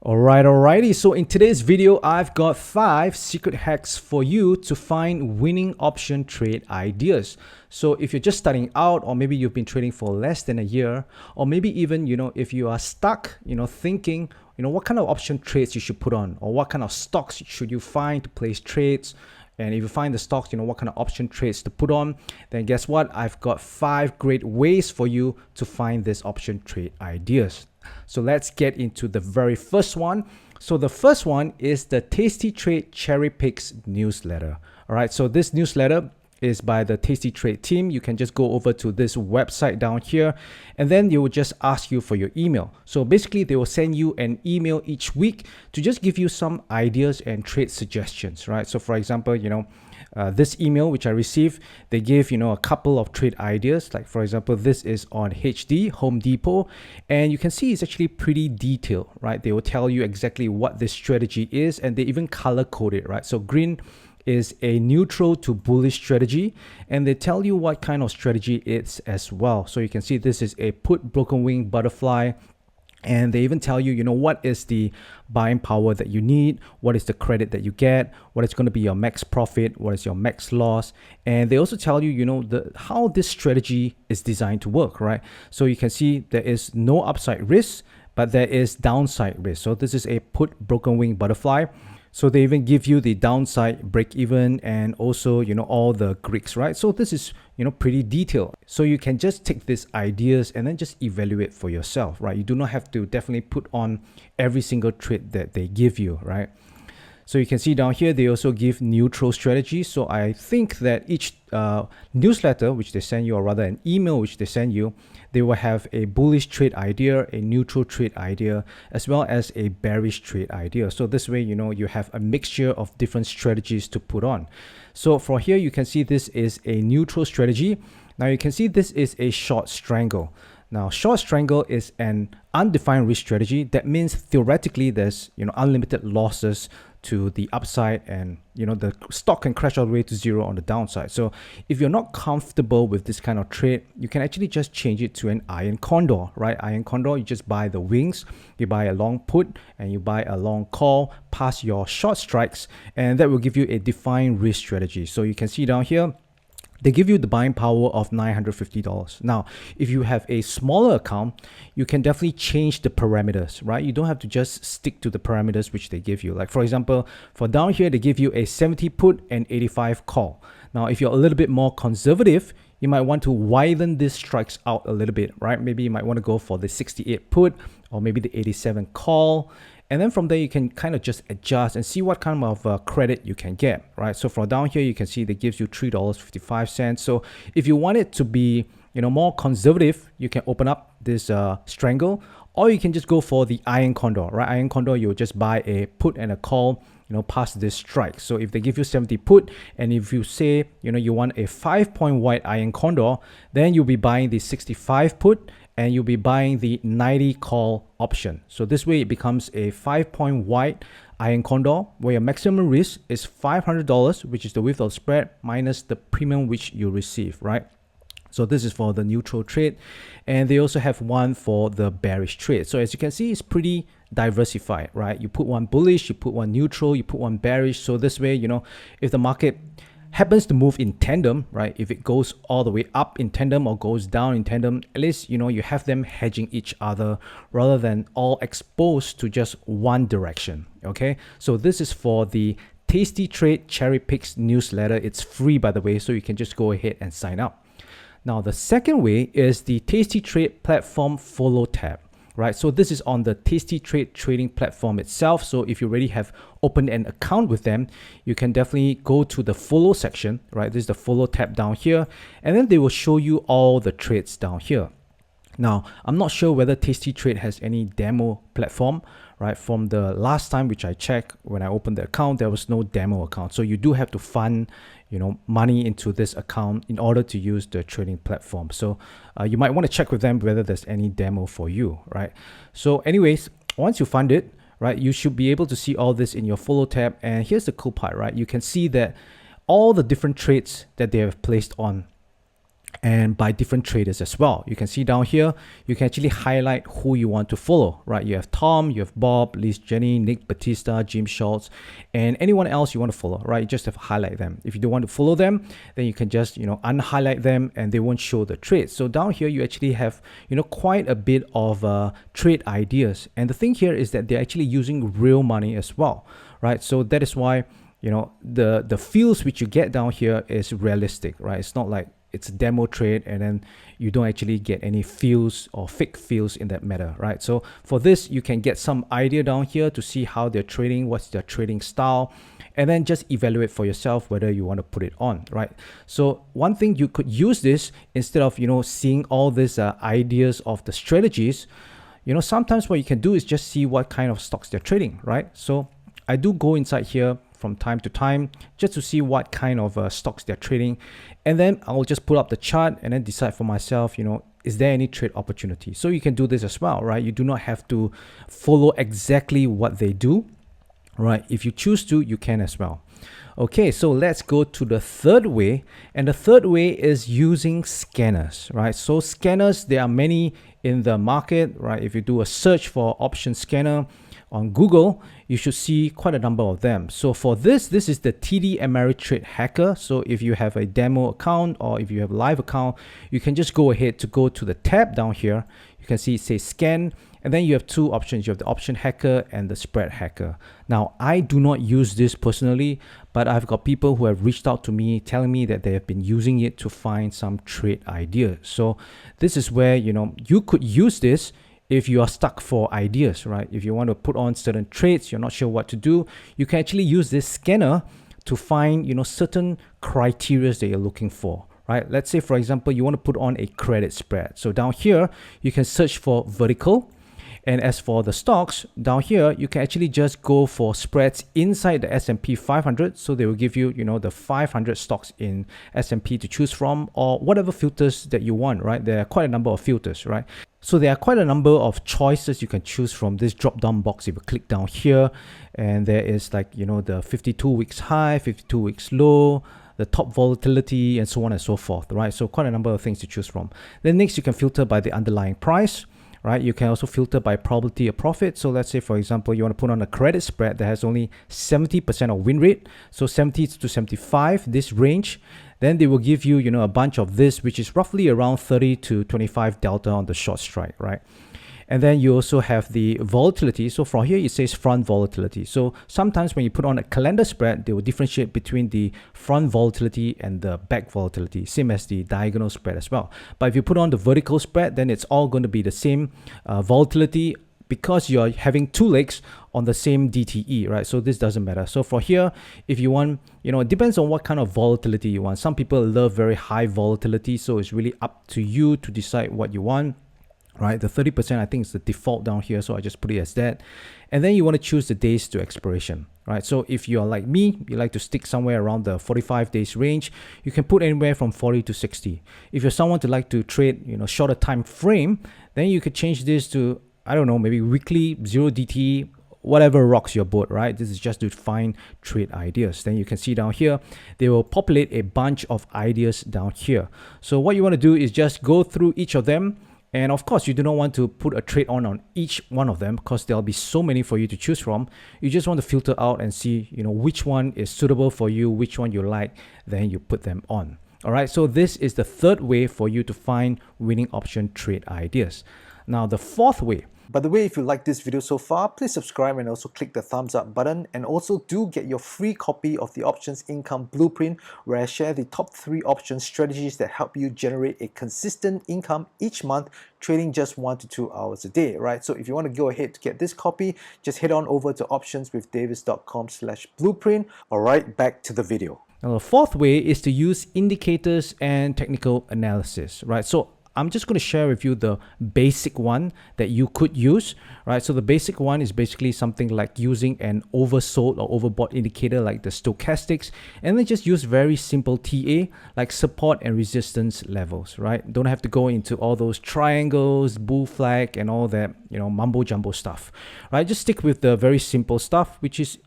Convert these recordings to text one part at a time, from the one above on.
Alrighty. So in today's video, I've got 5 secret hacks for you to find winning option trade ideas. So if you're just starting out, or maybe you've been trading for less than a year, or maybe even, if you are stuck, thinking, what kind of option trades you should put on, or what kind of stocks should you find to place trades. And if you find the stocks, what kind of option trades to put on, then guess what? I've got 5 great ways for you to find this option trade ideas. So let's get into the very first one. So the first one is the Tasty Trade Cherry Picks newsletter. All right, so this newsletter is by the Tasty Trade team. You can just go over to this website down here, and then they will just ask you for your email. So basically, they will send you an email each week to just give you some ideas and trade suggestions, right? So for example, this email which I received, they give a couple of trade ideas. Like for example, this is on HD, Home Depot, and you can see it's actually pretty detailed, right? They will tell you exactly what this strategy is, and they even color code it, right? So green is a neutral to bullish strategy, and they tell you what kind of strategy it's as well. So you can see this is a put broken wing butterfly, and they even tell you, what is the buying power that you need, what is the credit that you get, what is going to be your max profit, what is your max loss. And they also tell you, how this strategy is designed to work, right? So you can see there is no upside risk, but there is downside risk. So this is a put broken wing butterfly. So they even give you the downside break even, and also, all the Greeks, right? So this is, pretty detailed. So you can just take these ideas and then just evaluate for yourself, right? You do not have to definitely put on every single trade that they give you, right? So you can see down here, they also give neutral strategy. So I think that each newsletter which they send you, or rather an email which they send you, they will have a bullish trade idea, a neutral trade idea, as well as a bearish trade idea. So this way, you have a mixture of different strategies to put on. So for here, you can see this is a neutral strategy. Now you can see this is a short strangle. Now, short strangle is an undefined risk strategy. That means theoretically there's unlimited losses to the upside, and the stock can crash all the way to zero on the downside. So if you're not comfortable with this kind of trade, you can actually just change it to an iron condor, right? Iron condor, you just buy the wings, you buy a long put, and you buy a long call past your short strikes, and that will give you a defined risk strategy. So you can see down here, they give you the buying power of $950. Now, if you have a smaller account, you can definitely change the parameters, right? You don't have to just stick to the parameters which they give you. Like for example, for down here, they give you a 70 put and 85 call. Now, if you're a little bit more conservative, you might want to widen these strikes out a little bit, right? Maybe you might want to go for the 68 put, or maybe the 87 call. And then from there, you can kind of just adjust and see what kind of credit you can get, right? So from down here, you can see they gives you $3.55. So if you want it to be, more conservative, you can open up this strangle, or you can just go for the iron condor, right? Iron condor, you'll just buy a put and a call, past this strike. So if they give you 70 put, and if you say, you want a 5-point white iron condor, then you'll be buying the 65 put, and you'll be buying the 90 call option. So this way it becomes a 5-point white iron condor, where your maximum risk is $500, which is the width of spread minus the premium which you receive, right? So this is for the neutral trade, and they also have one for the bearish trade. So as you can see, it's pretty diversified, right? You put one bullish, you put one neutral, you put one bearish. So this way, if the market happens to move in tandem, right? If it goes all the way up in tandem or goes down in tandem, at least, you have them hedging each other rather than all exposed to just one direction, okay? So this is for the Tasty Trade Cherry Picks newsletter. It's free, by the way, so you can just go ahead and sign up. Now, the second way is the Tasty Trade Platform Follow tab. Right, so this is on the Tasty Trade trading platform itself. So if you already have opened an account with them, you can definitely go to the follow section, right? This is the follow tab down here, and then they will show you all the trades down here. Now, I'm not sure whether Tasty Trade has any demo platform, right? From the last time which I checked, when I opened the account, there was no demo account. So you do have to fund, money into this account in order to use the trading platform. So you might want to check with them whether there's any demo for you, right? So anyways, once you fund it, right, you should be able to see all this in your follow tab. And here's the cool part, right? You can see that all the different trades that they have placed on and by different traders as well. You can see down here, you can actually highlight who you want to follow, right? You have Tom, you have Bob, Liz, Jenny, Nick Batista, Jim Schultz, and anyone else you want to follow, right? You just have to highlight them. If you don't want to follow them, then you can just, unhighlight them and they won't show the trades. So down here, you actually have, quite a bit of trade ideas. And the thing here is that they're actually using real money as well, right? So that is why, the feels which you get down here is realistic, right? It's not like it's a demo trade and then you don't actually get any feels or fake feels in that matter, right? So for this, you can get some idea down here to see how they're trading, what's their trading style, and then just evaluate for yourself whether you want to put it on, right? So one thing you could use this instead of, seeing all these ideas of the strategies, sometimes what you can do is just see what kind of stocks they're trading, right? So I do go inside here from time to time just to see what kind of stocks they're trading, and then I'll just pull up the chart and then decide for myself, is there any trade opportunity? So you can do this as well, right? You do not have to follow exactly what they do, right? If you choose to, you can as well. Okay, so let's go to the third way, and the third way is using scanners, right? So scanners, there are many in the market, right? If you do a search for option scanner on Google, you should see quite a number of them. So for this is the TD Ameritrade Hacker. So if you have a demo account or if you have a live account, you can just go ahead to go to the tab down here. You can see it says scan, and then you have two options. You have the option hacker and the spread hacker. Now, I do not use this personally, but I've got people who have reached out to me telling me that they have been using it to find some trade ideas. So this is where, you could use this if you are stuck for ideas, right? If you want to put on certain trades, you're not sure what to do, you can actually use this scanner to find, certain criteria that you're looking for, right? Let's say, for example, you want to put on a credit spread. So down here, you can search for vertical. And as for the stocks, down here, you can actually just go for spreads inside the S&P 500. So they will give you, the 500 stocks in S&P to choose from, or whatever filters that you want, right? There are quite a number of filters, right? So there are quite a number of choices you can choose from this drop-down box. If you click down here, and there is like, the 52 weeks high, 52 weeks low, the top volatility, and so on and so forth, right? So quite a number of things to choose from. Then next, you can filter by the underlying price, right? You can also filter by probability of profit. So let's say, for example, you want to put on a credit spread that has only 70% of win rate. So 70 to 75, this range. Then they will give you, a bunch of this, which is roughly around 30 to 25 delta on the short strike, right? And then you also have the volatility. So from here, it says front volatility. So sometimes when you put on a calendar spread, they will differentiate between the front volatility and the back volatility, same as the diagonal spread as well. But if you put on the vertical spread, then it's all going to be the same volatility, because you're having two legs on the same DTE, right? So this doesn't matter. So for here, if you want, it depends on what kind of volatility you want. Some people love very high volatility, so it's really up to you to decide what you want, right? The 30% I think is the default down here, so I just put it as that. And then you want to choose the days to expiration, right? So if you're like me, you like to stick somewhere around the 45 days range, you can put anywhere from 40 to 60. If you're someone to like to trade, shorter time frame, then you could change this to, I don't know, maybe weekly, 0 DT, whatever rocks your boat, right? This is just to find trade ideas. Then you can see down here, they will populate a bunch of ideas down here. So what you want to do is just go through each of them. And of course, you do not want to put a trade on each one of them, because there'll be so many for you to choose from. You just want to filter out and see, which one is suitable for you, which one you like, then you put them on. All right, so this is the third way for you to find winning option trade ideas. Now, the fourth way. By the way, if you like this video so far, please subscribe and also click the thumbs up button, and also do get your free copy of the Options Income Blueprint, where I share the top 3 option strategies that help you generate a consistent income each month, trading just 1 to 2 hours a day, right? So if you want to go ahead to get this copy, just head on over to optionswithdavis.com/blueprint. All right, back to the video. Now, the fourth way is to use indicators and technical analysis, right? So I'm just going to share with you the basic one that you could use, right? So the basic one is basically something like using an oversold or overbought indicator like the stochastics, and then just use very simple TA like support and resistance levels, right? Don't have to go into all those triangles, bull flag, and all that, mumbo jumbo stuff, right? Just stick with the very simple stuff, which is,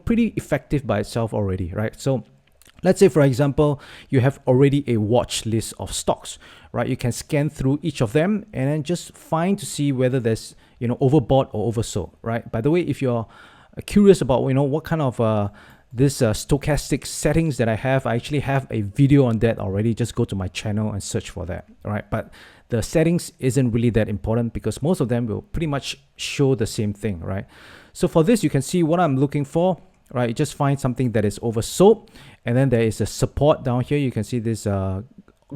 pretty effective by itself already, right? So Let's say, for example, you have already a watch list of stocks, right? You can scan through each of them and then just find to see whether there's, overbought or oversold, right? By the way, if you're curious about, what kind of this stochastic settings that I have, I actually have a video on that already. Just go to my channel and search for that, all right? But the settings isn't really that important because most of them will pretty much show the same thing, right? So for this, you can see what I'm looking for, right? You just find something that is oversold, and then there is a support down here. You can see this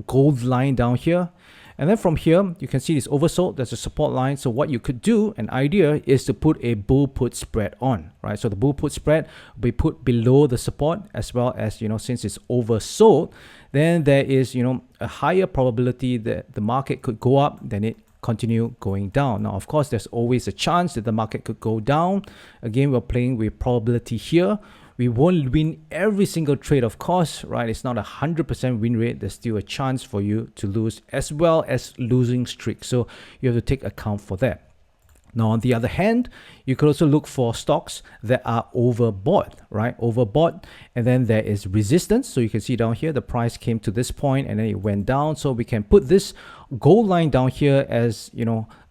gold line down here, and then from here you can see this oversold. There's a support line. So what you could do, an idea, is to put a bull put spread on, right? So the bull put spread will be put below the support, as well as, since it's oversold, then there is, a higher probability that the market could go up than it continue going down. Now, of course, there's always a chance that the market could go down. Again, we're playing with probability here. We won't win every single trade, of course, right? It's not 100% win rate. There's still a chance for you to lose, as well as losing streak. So you have to take account for that. Now, on the other hand, you could also look for stocks that are overbought, right? Overbought, and then there is resistance. So you can see down here, the price came to this point and then it went down. So we can put this gold line down here as,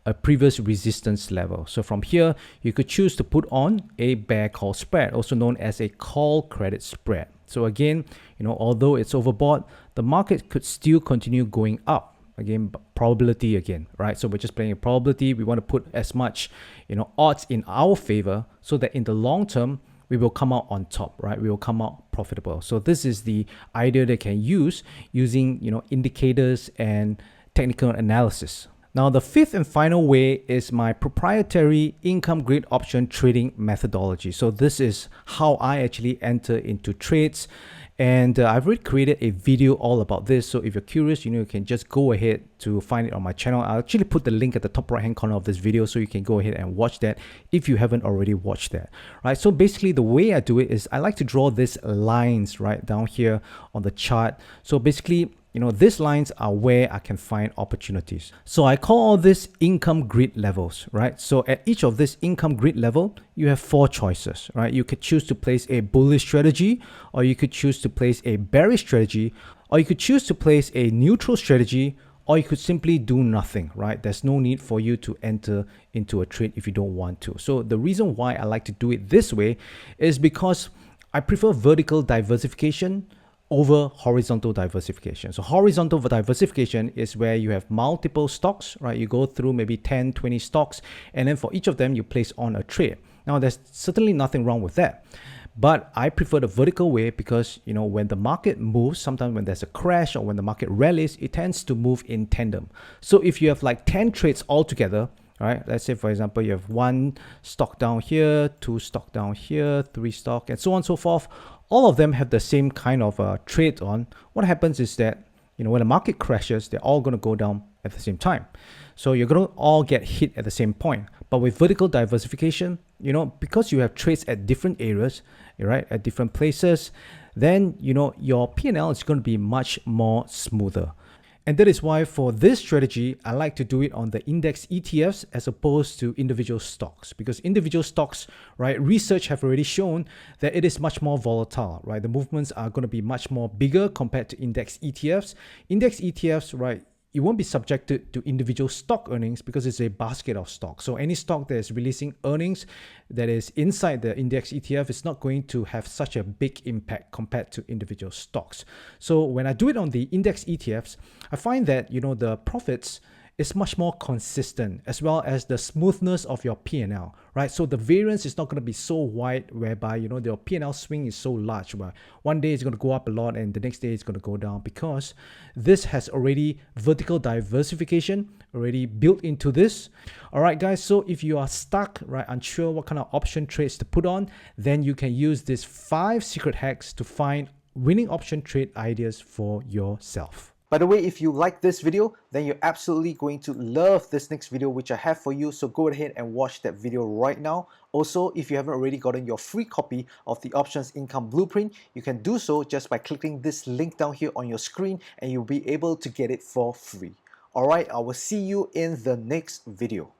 a previous resistance level. So from here, you could choose to put on a bear call spread, also known as a call credit spread. So again, although it's overbought, the market could still continue going up. Again, probability again, right? So we're just playing a probability. We want to put as much, odds in our favor so that in the long term, we will come out on top, right? We will come out profitable. So this is the idea they can use using, indicators and technical analysis. Now, the fifth and final way is my proprietary income grid option trading methodology. So this is how I actually enter into trades. And I've already created a video all about this. So if you're curious, you can just go ahead to find it on my channel. I'll actually put the link at the top right hand corner of this video so you can go ahead and watch that if you haven't already watched that, right? So basically the way I do it is I like to draw these lines right down here on the chart. So basically, these lines are where I can find opportunities. So I call all this income grid levels, right? So at each of this income grid level, you have 4 choices, right? You could choose to place a bullish strategy, or you could choose to place a bearish strategy, or you could choose to place a neutral strategy, or you could simply do nothing, right? There's no need for you to enter into a trade if you don't want to. So the reason why I like to do it this way is because I prefer vertical diversification over horizontal diversification. So horizontal diversification is where you have multiple stocks, right? You go through maybe 10, 20 stocks, and then for each of them, you place on a trade. Now, there's certainly nothing wrong with that. But I prefer the vertical way because, when the market moves, sometimes when there's a crash or when the market rallies, it tends to move in tandem. So if you have like 10 trades all together, right? Let's say, for example, you have 1 stock down here, 2 stock down here, 3 stock, and so on and so forth. All of them have the same kind of trade on. What happens is that, when the market crashes, they're all going to go down at the same time. So you're going to all get hit at the same point. But with vertical diversification, because you have trades at different areas, right, at different places, then, your P&L is going to be much more smoother. And that is why for this strategy, I like to do it on the index ETFs as opposed to individual stocks, because individual stocks, right, research have already shown that it is much more volatile, right? The movements are going to be much more bigger compared to index ETFs. Index ETFs, right, it won't be subjected to individual stock earnings because it's a basket of stocks. So any stock that is releasing earnings that is inside the index ETF is not going to have such a big impact compared to individual stocks. So when I do it on the index ETFs, I find that, the profits is much more consistent, as well as the smoothness of your P&L, right? So the variance is not going to be so wide whereby, your P&L swing is so large, where one day it's going to go up a lot and the next day it's going to go down, because this has already vertical diversification already built into this. All right, guys. So if you are stuck, right, unsure what kind of option trades to put on, then you can use these 5 secret hacks to find winning option trade ideas for yourself. By the way, if you like this video, then you're absolutely going to love this next video which I have for you. So go ahead and watch that video right now. Also, if you haven't already gotten your free copy of the Options Income Blueprint, you can do so just by clicking this link down here on your screen, and you'll be able to get it for free. All right, I will see you in the next video.